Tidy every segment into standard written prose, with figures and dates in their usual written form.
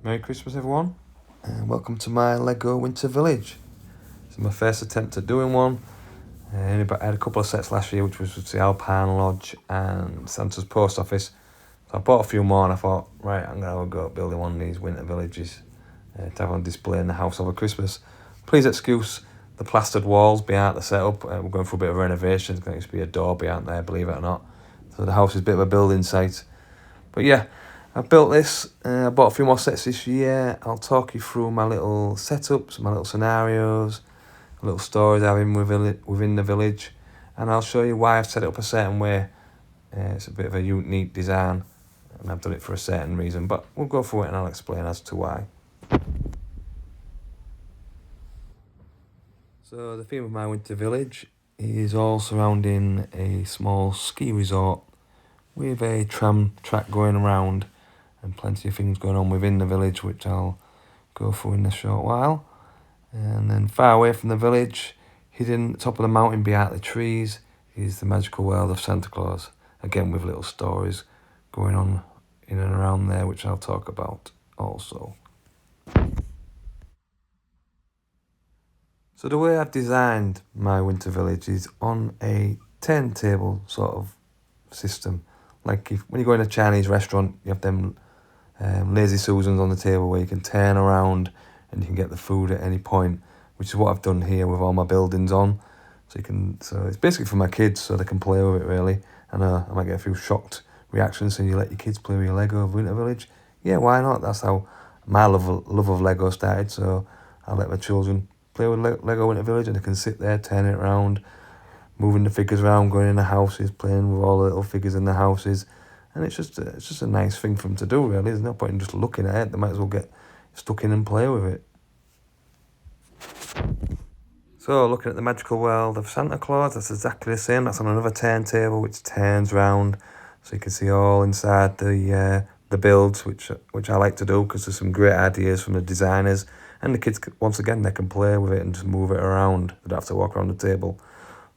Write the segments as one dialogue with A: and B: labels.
A: Merry Christmas everyone, and welcome to my Lego Winter Village. This is my first attempt at doing one. I had a couple of sets last year, which was the Alpine Lodge and Santa's Post Office. So I bought a few more and I thought, right, I'm going to have a go at building one of these winter villages to have on display in the house over Christmas. Please excuse the plastered walls behind the setup. We're going through a bit of renovation. There's going to be a door behind there, believe it or not. So the house is a bit of a building site. But yeah, I built this. I bought a few more sets this year. I'll talk you through my little setups, my little scenarios, little stories I have within the village, and I'll show you why I've set it up a certain way. It's a bit of a unique design, and I've done it for a certain reason, but we'll go through it and I'll explain as to why. So the theme of my winter village is all surrounding a small ski resort with a tram track going around and plenty of things going on within the village, which I'll go through in a short while. And then far away from the village, hidden at the top of the mountain behind the trees, is the magical world of Santa Claus, again with little stories going on in and around there, which I'll talk about also. So the way I've designed my winter village is on a turntable sort of system. Like when you go in a Chinese restaurant, you have them lazy Susans on the table where you can turn around and you can get the food at any point, which is what I've done here with all my buildings on. So it's basically for my kids so they can play with it really. And I might get a few shocked reactions saying, you let your kids play with your Lego of Winter Village? Yeah, why not? That's how my love of Lego started. So I let my children play with Lego Winter Village and they can sit there, turn it around, moving the figures around, going in the houses, playing with all the little figures in the houses. And it's just a nice thing for them to do, really. There's no point in just looking at it. They might as well get stuck in and play with it. So, looking at the magical world of Santa Claus, that's exactly the same. That's on another turntable, which turns round, so you can see all inside the builds, which I like to do because there's some great ideas from the designers. And the kids, once again, they can play with it and just move it around. They don't have to walk around the table.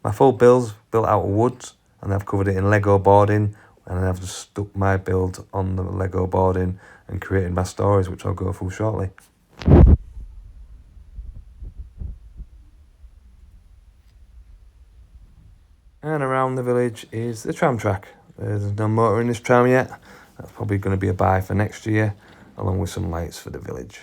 A: My full build's built out of wood, and I've covered it in Lego boarding, and I've just stuck my build on the Lego boarding and created my stories, which I'll go through shortly. And around the village is the tram track. There's no motor in this tram yet. That's probably going to be a buy for next year, along with some lights for the village.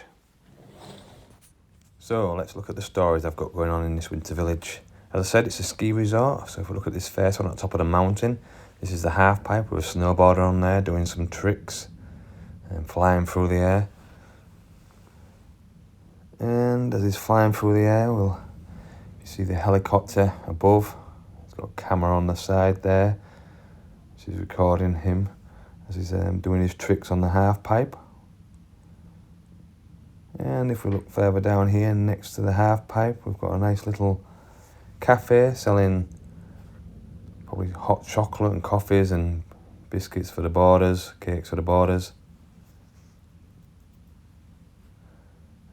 A: So let's look at the stories I've got going on in this winter village. As I said, it's a ski resort, so if we look at this first one at the top of the mountain, this is the half pipe with a snowboarder on there doing some tricks and flying through the air. And as he's flying through the air, you see the helicopter above. It's got a camera on the side there, which is recording him as he's doing his tricks on the half pipe. And if we look further down here, next to the half pipe, we've got a nice little cafe selling probably hot chocolate and coffees and biscuits for the boarders, cakes for the boarders.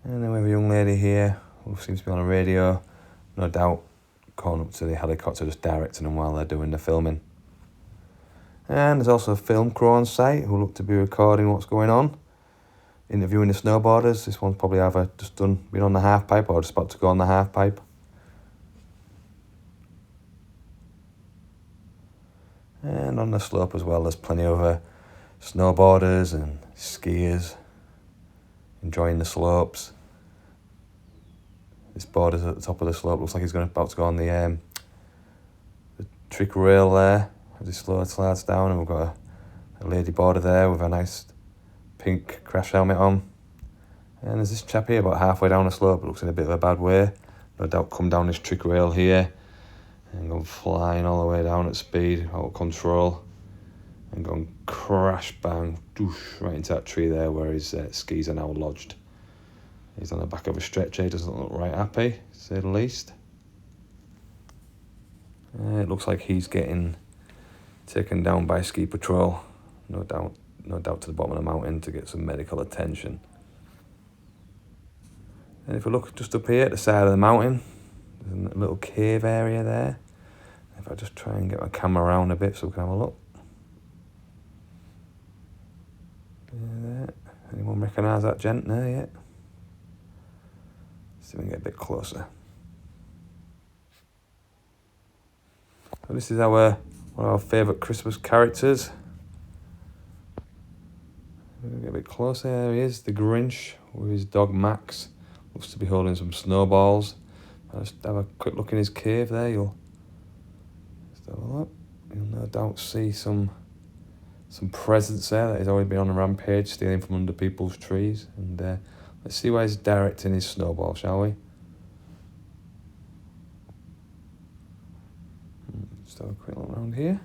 A: And then we have a young lady here who seems to be on a radio, no doubt calling up to the helicopter, just directing them while they're doing the filming. And there's also a film crew on site who look to be recording what's going on, interviewing the snowboarders. This one's probably either just been on the half pipe or just about to go on the half pipe. And on the slope as well, there's plenty of snowboarders and skiers enjoying the slopes. This boarder's at the top of the slope, looks like he's about to go on the trick rail there as he slowly slides down, and we've got a lady boarder there with a nice pink crash helmet on. And there's this chap here about halfway down the slope, it looks in a bit of a bad way. No doubt come down this trick rail here and gone flying all the way down at speed, out of control, and gone crash bang doosh, right into that tree there where his skis are now lodged. He's on the back of a stretcher, he doesn't look right happy, to say the least. It looks like he's getting taken down by ski patrol, no doubt to the bottom of the mountain to get some medical attention. And if we look just up here at the side of the mountain, there's a little cave area there. If I just try and get my camera around a bit so we can have a look. There. Anyone recognise that gent there yet? See if we can get a bit closer. So this is one of our favourite Christmas characters. We'll get a bit closer. There he is, the Grinch with his dog Max. Looks to be holding some snowballs. I'll just have a quick look in his cave there. You'll just have a look. You'll no doubt see some presents there that he's already been on a rampage, stealing from under people's trees. And let's see where he's directing his snowball, shall we? Just have a quick look around here.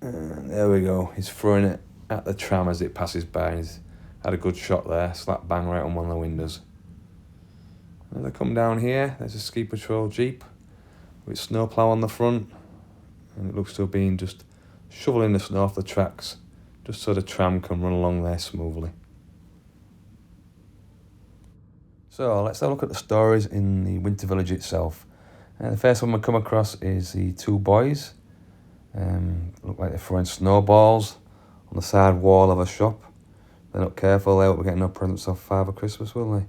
A: And there we go. He's throwing it at the tram as it passes by. And he's had a good shot there. Slap bang right on one of the windows. As I come down here, there's a ski patrol jeep with snowplow on the front. And it looks to have been just shoveling the snow off the tracks, just so the tram can run along there smoothly. So let's have a look at the stories in the Winter Village itself. The first one we come across is the two boys. Look like they're throwing snowballs on the side wall of a shop. They're not careful, they won't be getting no presents off Father Christmas, will they?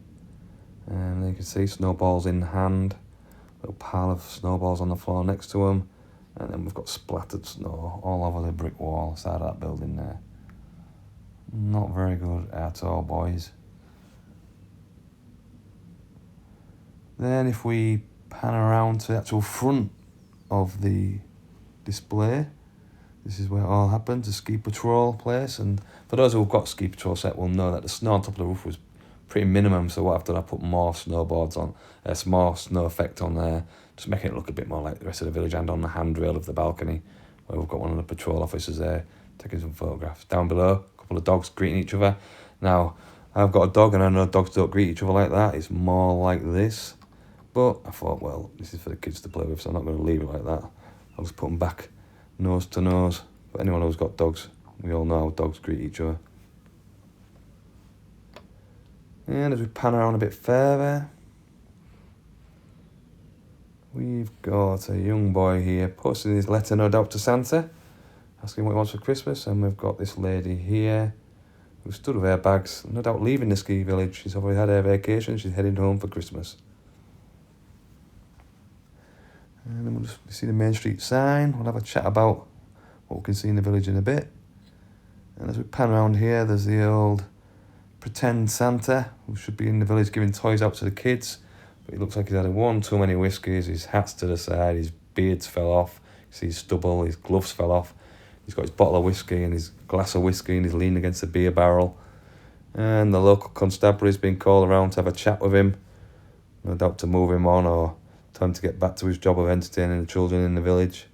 A: And you can see snowballs in hand, little pile of snowballs on the floor next to them, and then we've got splattered snow all over the brick wall side of that building there. Not very good at all, boys. Then if we pan around to the actual front of the display, this is where it all happened, the ski patrol place. And for those who've got ski patrol set will know that the snow on top of the roof was pretty minimum, so what I've done, I put more snowboards on, more snow effect on there, just making it look a bit more like the rest of the village, and on the handrail of the balcony where we've got one of the patrol officers there taking some photographs. Down below, a couple of dogs greeting each other. Now, I've got a dog and I know dogs don't greet each other like that, it's more like this. But I thought, well, this is for the kids to play with, so I'm not going to leave it like that. I'll just put them back nose to nose. But anyone who's got dogs, we all know how dogs greet each other. And as we pan around a bit further, we've got a young boy here posting his letter, no doubt, to Santa, asking what he wants for Christmas. And we've got this lady here who stood with her bags, no doubt leaving the ski village. She's already had her vacation, she's heading home for Christmas. And then we'll just see the Main Street sign. We'll have a chat about what we can see in the village in a bit. And as we pan around here, there's the old pretend Santa who should be in the village giving toys out to the kids. But it looks like he's had one too many whiskies, his hat's to the side, his beard's fell off, you see his stubble, his gloves fell off. He's got his bottle of whiskey and his glass of whiskey and he's leaning against the beer barrel. And the local constabulary's been called around to have a chat with him. No doubt to move him on or time to get back to his job of entertaining the children in the village.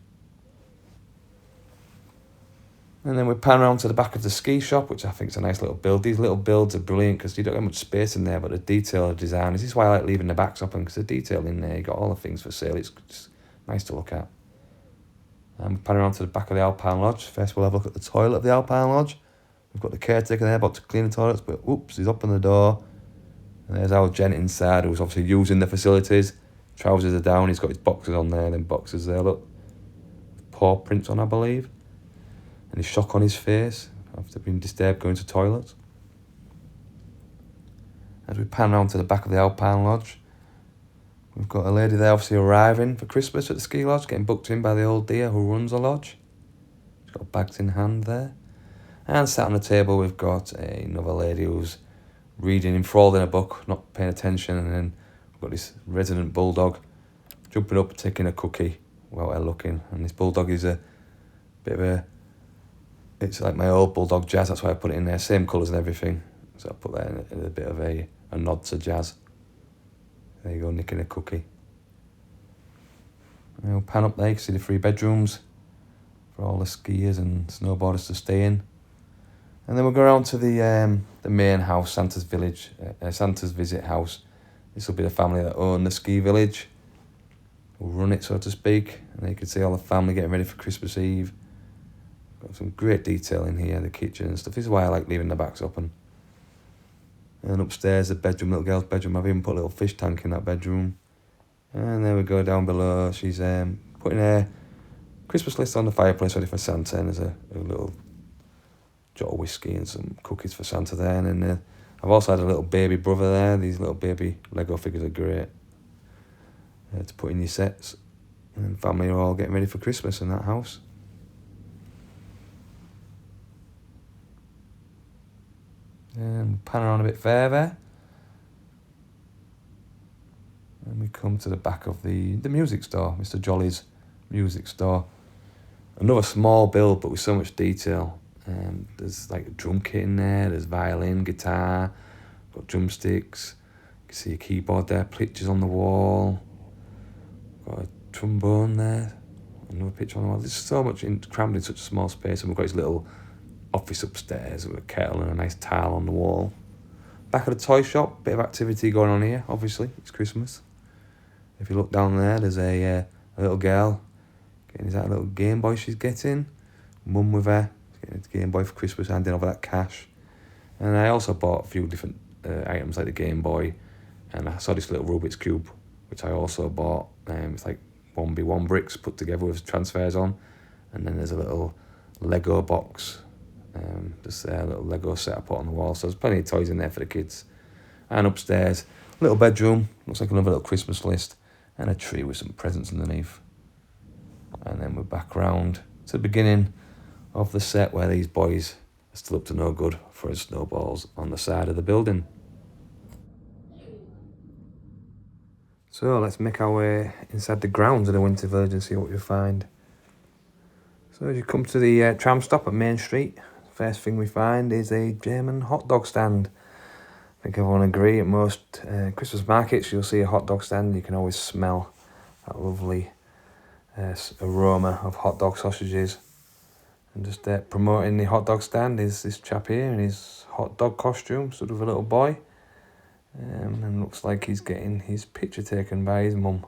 A: And then we pan around to the back of the ski shop, which I think is a nice little build. These little builds are brilliant because you don't have much space in there, but the detail of design, this is why I like leaving the backs open, because the detail in there, you got all the things for sale, it's just nice to look at. And we pan around to the back of the Alpine Lodge. First we'll have a look at the toilet of the Alpine Lodge. We've got the caretaker there about to clean the toilets, but oops, he's up on the door. And there's our gent inside who's obviously using the facilities. Trousers are down, he's got his boxers on there, then boxers there, look. Paw prints on, I believe. And his shock on his face after being disturbed going to toilet. As we pan round to the back of the Alpine Lodge, we've got a lady there obviously arriving for Christmas at the ski lodge, getting booked in by the old dear who runs the lodge. She's got bags in hand there. And sat on the table we've got another lady who's reading, enthralled in a book, not paying attention, and then we've got this resident bulldog jumping up, taking a cookie without her looking. And this bulldog is a bit of a, it's like my old bulldog Jazz, that's why I put it in there, same colours and everything. So I put that in a bit of a nod to Jazz. There you go, nicking a cookie. And we'll pan up there, you can see the 3 bedrooms for all the skiers and snowboarders to stay in. And then we'll go around to the main house, Santa's Village, Santa's Visit House. This will be the family that own the ski village, who run it, so to speak. And you can see all the family getting ready for Christmas Eve. Got some great detail in here, the kitchen and stuff. This is why I like leaving the backs open. And upstairs, the bedroom, little girl's bedroom. I've even put a little fish tank in that bedroom. And then we go down below. She's putting her Christmas list on the fireplace ready for Santa. And there's a little jot of whiskey and some cookies for Santa there. And then I've also had a little baby brother there. These little baby Lego figures are great to put in your sets. And family are all getting ready for Christmas in that house. And panning on a bit further. And we come to the back of the music store, Mr. Jolly's music store. Another small build, but with so much detail. There's like a drum kit in there, there's violin, guitar, got drumsticks. You can see a keyboard there, pictures on the wall. Got a trombone there, another picture on the wall. There's so much crammed in such a small space, and we've got his little office upstairs with a kettle and a nice tile on the wall. Back of the toy shop, bit of activity going on here, obviously, it's Christmas. If you look down there, there's a little girl. Is that a little Game Boy she's getting? Mum with her, getting a Game Boy for Christmas, handing over that cash. And I also bought a few different items like the Game Boy, and I saw this little Rubik's Cube, which I also bought. It's like 1x1 bricks put together with transfers on. And then there's a little Lego box, just a little Lego set I put on the wall. So there's plenty of toys in there for the kids. And upstairs, little bedroom, looks like another little Christmas list, and a tree with some presents underneath. And then we're back round to the beginning of the set where these boys are still up to no good throwing snowballs on the side of the building. So let's make our way inside the grounds of the Winter Village and see what we find. So as you come to the tram stop at Main Street, first thing we find is a German hot dog stand. I think everyone agree at most Christmas markets you'll see a hot dog stand. You can always smell that lovely aroma of hot dog sausages. And just promoting the hot dog stand is this chap here in his hot dog costume, sort of a little boy. And looks like he's getting his picture taken by his mum.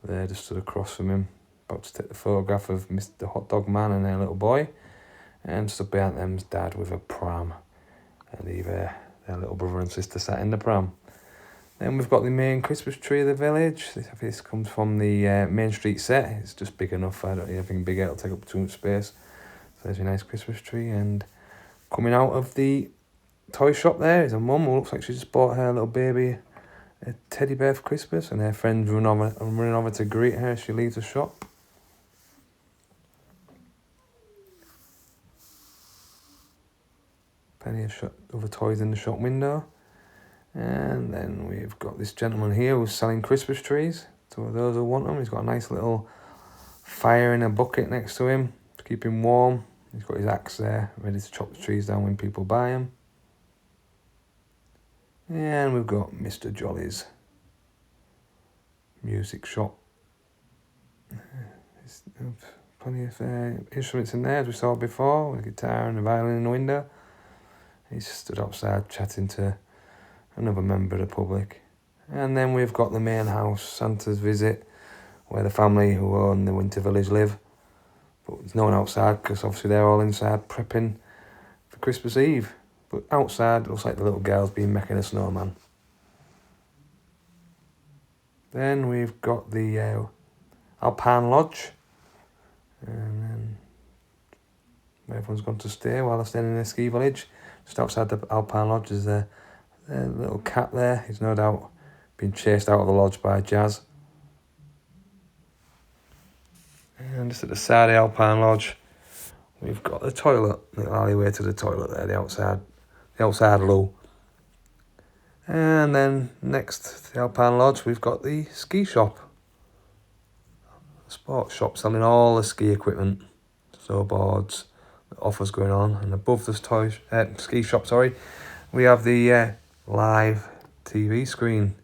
A: There, just stood across from him, about to take the photograph of Mr. Hot Dog Man and their little boy. And stood behind them's dad with a pram. And their little brother and sister sat in the pram. Then we've got the main Christmas tree of the village. This comes from the Main Street set. It's just big enough. I don't need anything bigger. It'll take up too much space. So there's a nice Christmas tree. And coming out of the toy shop there is a mum who looks like she just bought her little baby a teddy bear for Christmas. And her friends running over to greet her as she leaves the shop. Plenty of other toys in the shop window. And then we've got this gentleman here who's selling Christmas trees to those who want them. He's got a nice little fire in a bucket next to him to keep him warm. He's got his axe there, ready to chop the trees down when people buy them. And we've got Mr. Jolly's music shop. There's plenty of instruments in there, as we saw before, with a guitar and a violin in the window. He's stood outside chatting to another member of the public. And then we've got the main house, Santa's Visit, where the family who own the Winter Village live. But there's no one outside because obviously they're all inside prepping for Christmas Eve. But outside, it looks like the little girl's been making a snowman. Then we've got the Alpine Lodge. And then everyone's gone to stay while they're staying in the ski village. Just outside the Alpine Lodge is a little cat there. He's no doubt been chased out of the lodge by Jazz. And just at the side of the Alpine Lodge, we've got the toilet, the alleyway to the toilet there, the outside loo. And then next to the Alpine Lodge, we've got the ski shop. The sports shop selling all the ski equipment, snowboards, offers going on. And above this ski shop, we have the live TV screen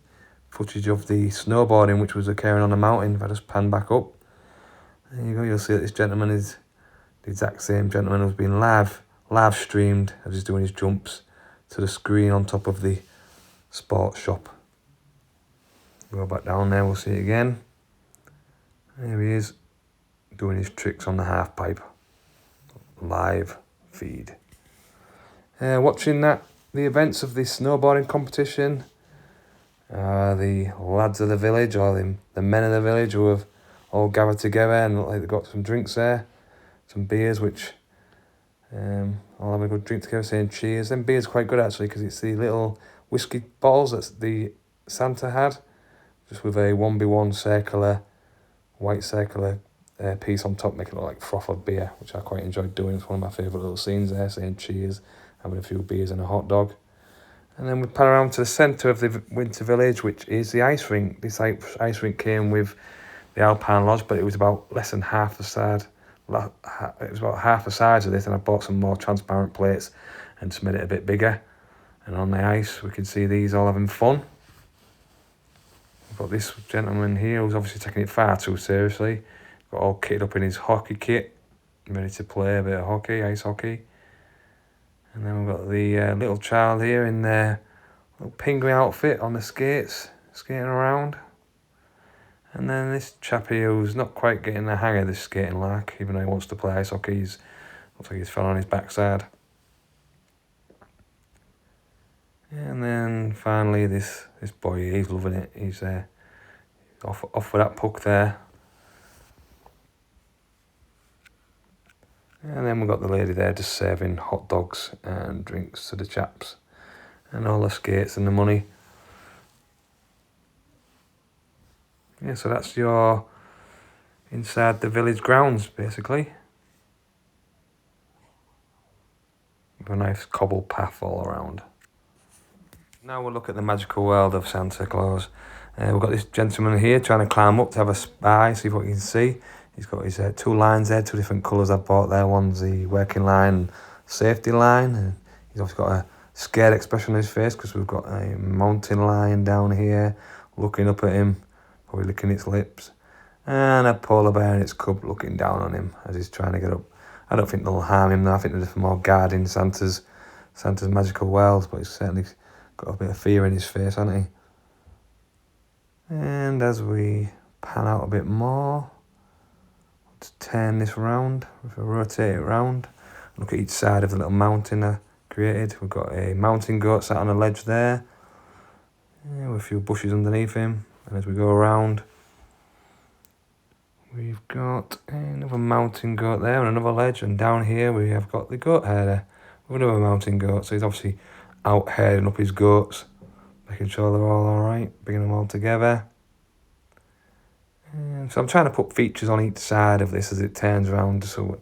A: footage of the snowboarding which was occurring on the mountain. If I just pan back up, there you go, you'll see that this gentleman is the exact same gentleman who's been live streamed as he's doing his jumps to the screen on top of the sports shop. Go back down there, we'll see it again. There he is, doing his tricks on the half pipe. Live feed. Watching the events of this snowboarding competition, the lads of the village, or the men of the village, who have all gathered together and look like they've got some drinks there, some beers which I'll have a good drink together saying cheers. Then beer's quite good actually because it's the little whiskey bottles that the Santa had, just with a 1B1 circular, white circular piece on top, making it look like frothed beer, which I quite enjoyed doing. It's one of my favourite little scenes there, saying cheers, having a few beers and a hot dog. And then we pan around to the centre of the Winter Village, which is the ice rink. This ice rink came with the Alpine Lodge, but it was about less than half the size. It was about half the size of this, and I bought some more transparent plates and just made it a bit bigger. And on the ice, we can see these all having fun. We've got this gentleman here who's obviously taking it far too seriously. Got all kitted up in his hockey kit, ready to play a bit of hockey, ice hockey. And then we've got the little child here in their little penguin outfit on the skates, skating around. And then this chap here who's not quite getting the hang of this skating like, even though he wants to play ice hockey, looks like he's fell on his backside. And then finally this boy, he's loving it. He's off with that puck there. And then we've got the lady there just serving hot dogs and drinks to the chaps. And all the skates and the money. Yeah, so that's your inside the village grounds, basically. With a nice cobble path all around. Now we'll look at the magical world of Santa Claus. We've got this gentleman here trying to climb up to have a spy, see what you can see. He's got his two lines there, two different colours I bought there. One's the working line and safety line. And he's also got a scared expression on his face because we've got a mountain lion down here looking up at him, probably licking its lips. And a polar bear and its cub looking down on him as he's trying to get up. I don't think they'll harm him though. I think they're just more guarding Santa's magical world, but he's certainly got a bit of fear in his face, hasn't he? And as we pan out a bit more, let's turn this round, if we rotate it round, look at each side of the little mountain I created. We've got a mountain goat sat on a ledge there, with a few bushes underneath him. And as we go around, we've got another mountain goat there on another ledge, and down here we have got the goat herder with another mountain goat. So he's obviously out herding up his goats, making sure they're all alright, bringing them all together. And so I'm trying to put features on each side of this as it turns around, so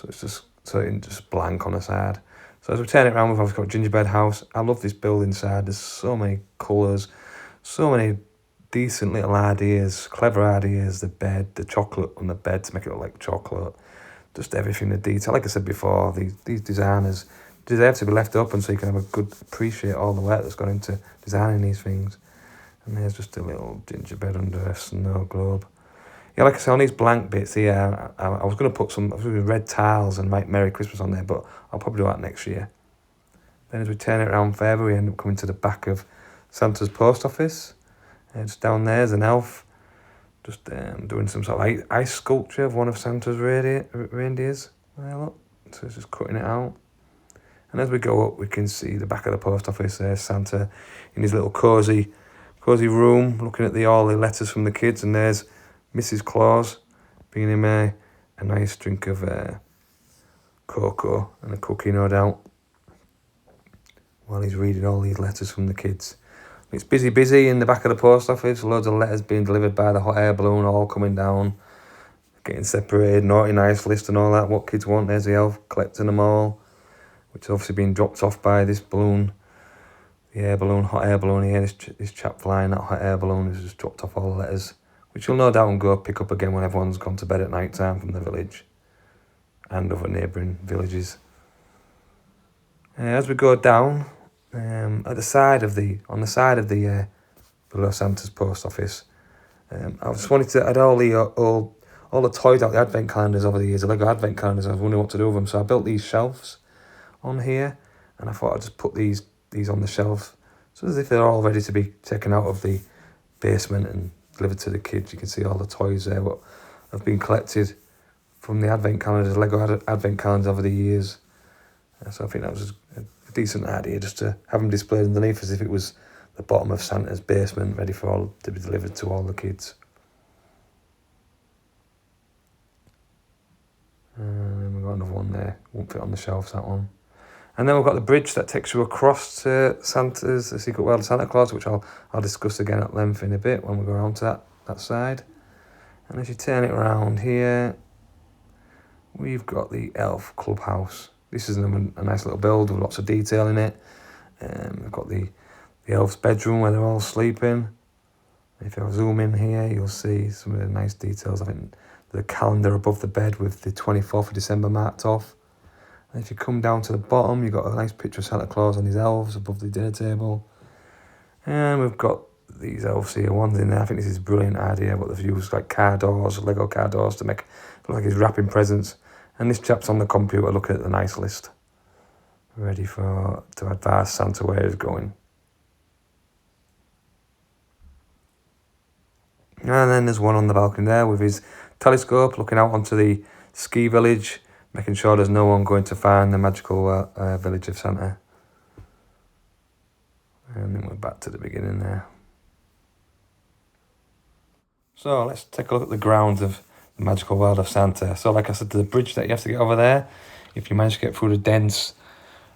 A: it's just blank on the side. So as we turn it around, we've obviously got gingerbread house. I love this building side. There's so many colours, so many decent little ideas, clever ideas. The bed, the chocolate on the bed to make it look like chocolate. Just everything, the detail. Like I said before, these designers deserve to be left open so you can have a good appreciate all the work that's gone into designing these things. And there's just a little gingerbread under a snow globe. Yeah, like I said, on these blank bits here, I was going to put some red tiles and write Merry Christmas on there, but I'll probably do that next year. Then as we turn it around further, we end up coming to the back of Santa's post office. Just down there's an elf, just doing some sort of ice sculpture of one of Santa's reindeers. There, look. So it's just cutting it out. And as we go up, we can see the back of the post office. There's Santa in his little cosy room, looking at all the letters from the kids. And there's Mrs. Claus bringing him a nice drink of cocoa and a cookie, no doubt, while he's reading all these letters from the kids. It's busy in the back of the post office. Loads of letters being delivered by the hot air balloon, all coming down, getting separated, naughty nice list and all that, what kids want. There's the elf collecting them all, which has obviously been dropped off by this balloon, the air balloon, hot air balloon here. This chap flying that hot air balloon has just dropped off all the letters, which you'll no doubt go pick up again when everyone's gone to bed at night time from the village and other neighbouring villages. As we go down, at the side of the below Santa's post office, I just wanted to add all the toys out, the advent calendars over the years, the Lego advent calendars. I was wondering what to do with them, so I built these shelves on here, and I thought I'd just put these on the shelf, so as if they're all ready to be taken out of the basement and delivered to the kids. You can see all the toys there, what have been collected from the advent calendars, Lego advent calendars over the years. So I think that was a decent idea, just to have them displayed underneath as if it was the bottom of Santa's basement, ready to be delivered to all the kids. And then we've got another one there. Won't fit on the shelves, that one. And then we've got the bridge that takes you across to Santa's, the Secret World of Santa Claus, which I'll discuss again at length in a bit when we go around to that side. And as you turn it around here, we've got the Elf Clubhouse. This is a nice little build with lots of detail in it. We've got the elf's bedroom where they're all sleeping. If I zoom in here, you'll see some of the nice details. I think the calendar above the bed with the 24th of December marked off. And if you come down to the bottom, you've got a nice picture of Santa Claus and his elves above the dinner table. And we've got these elves here, one's in there. I think this is a brilliant idea, but they've used like car doors, Lego car doors to make it look like he's wrapping presents. And this chap's on the computer looking at the nice list, ready to advise Santa where he's going. And then there's one on the balcony there with his telescope looking out onto the ski village, making sure there's no one going to find the magical village of Santa. And then we're back to the beginning there. So let's take a look at the grounds of the magical world of Santa. So like I said, the bridge that you have to get over there, if you manage to get through the dense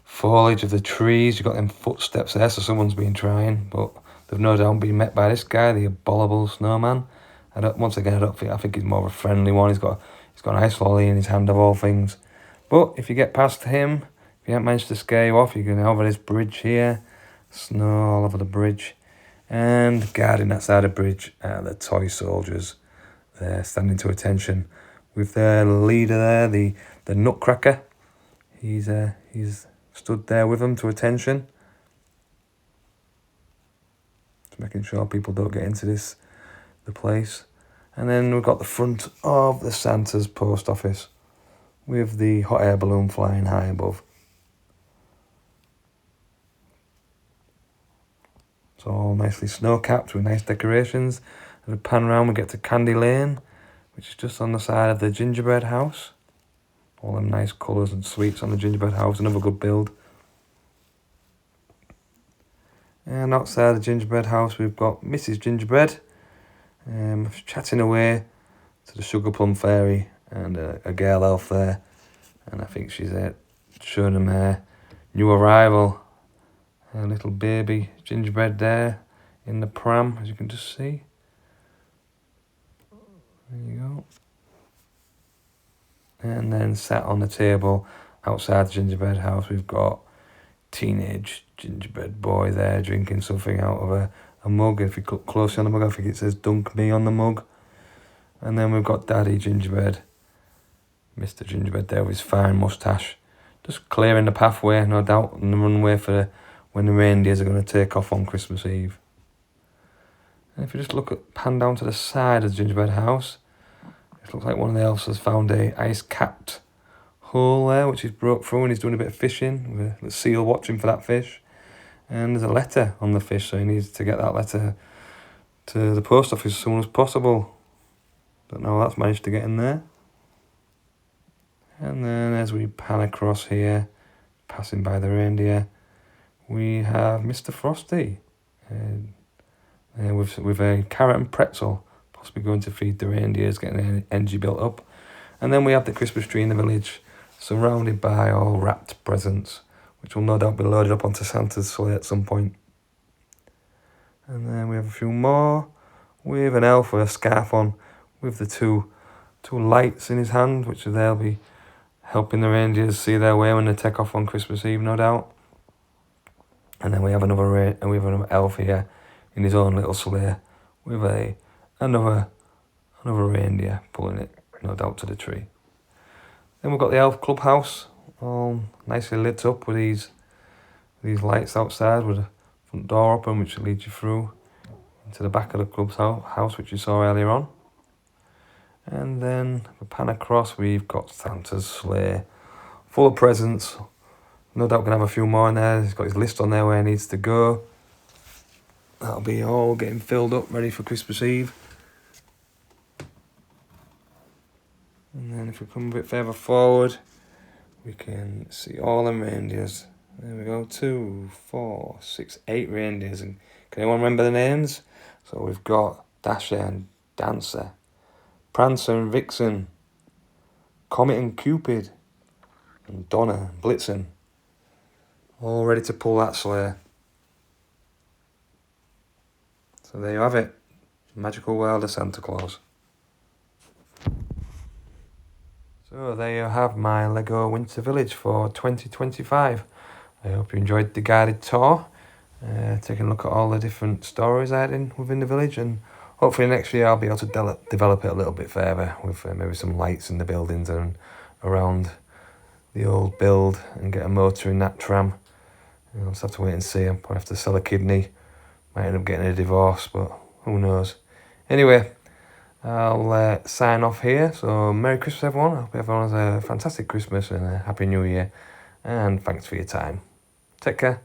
A: foliage of the trees, you've got them footsteps there, so someone's been trying, but they've no doubt been met by this guy, the abominable snowman. I think he's more of a friendly one. He's got an ice lolly in his hand of all things. But if you get past him, if you haven't managed to scare you off, you can over this bridge here, snow all over the bridge, and guarding that side of the bridge are the toy soldiers. They're standing to attention with their leader there, the Nutcracker. He's stood there with them to attention, just making sure people don't get into the place. And then we've got the front of the Santa's post office with the hot air balloon flying high above. It's all nicely snow-capped with nice decorations. As we pan around, we get to Candy Lane, which is just on the side of the gingerbread house. All them nice colours and sweets on the gingerbread house, another good build. And outside the gingerbread house, we've got Mrs. Gingerbread, chatting away to the Sugar Plum Fairy and a girl elf there. And I think she's showing them her new arrival. A little baby gingerbread there in the pram, as you can just see. There you go. And then sat on the table outside the gingerbread house, we've got teenage gingerbread boy there drinking something out of a mug. If you look closely on the mug, I think it says Dunk Me on the mug. And then we've got Daddy Gingerbread, Mr. Gingerbread there with his fine moustache, just clearing the pathway, no doubt, on the runway for when the reindeers are going to take off on Christmas Eve. And if you just pan down to the side of the gingerbread house, it looks like one of the elves has found a ice-capped hole there, which he's broke through, and he's doing a bit of fishing with the seal watching for that fish. And there's a letter on the fish, so he needs to get that letter to the post office as soon as possible. Don't know how that's managed to get in there. And then as we pan across here, passing by the reindeer, we have Mr. Frosty with a carrot and pretzel, possibly going to feed the reindeers, getting the energy built up. And then we have the Christmas tree in the village, surrounded by all wrapped presents, which will no doubt be loaded up onto Santa's sleigh at some point. And then we have a few more, with an elf with a scarf on, with the two lights in his hand, which they'll be helping the reindeers see their way when they take off on Christmas Eve, no doubt. And then we have another elf here in his own little sleigh with another reindeer pulling it, no doubt, to the tree. Then we've got the elf clubhouse, all nicely lit up with these lights outside, with the front door open, which leads you through into the back of the clubhouse, which you saw earlier on. And then we pan across, we've got Santa's sleigh, full of presents. No doubt going to have a few more in there. He's got his list on there where he needs to go. That'll be all getting filled up, ready for Christmas Eve. And then if we come a bit further forward, we can see all the reindeers. There we go, 2, 4, 6, 8 reindeers. And can anyone remember the names? So we've got Dasher and Dancer, Prancer and Vixen, Comet and Cupid, and Donna and Blitzen, all ready to pull that sleigh. So there you have it, Magical World of Santa Claus. So there you have my Lego Winter Village for 2025. I hope you enjoyed the guided tour, taking a look at all the different stories I had within the village, and hopefully next year I'll be able to develop it a little bit further with maybe some lights in the buildings and around the old build, and get a motor in that tram. I'll just have to wait and see. I'll probably have to sell a kidney, might end up getting a divorce, but who knows. Anyway, I'll sign off here. So Merry Christmas everyone. I hope everyone has a fantastic Christmas and a Happy New Year, and thanks for your time. Take care.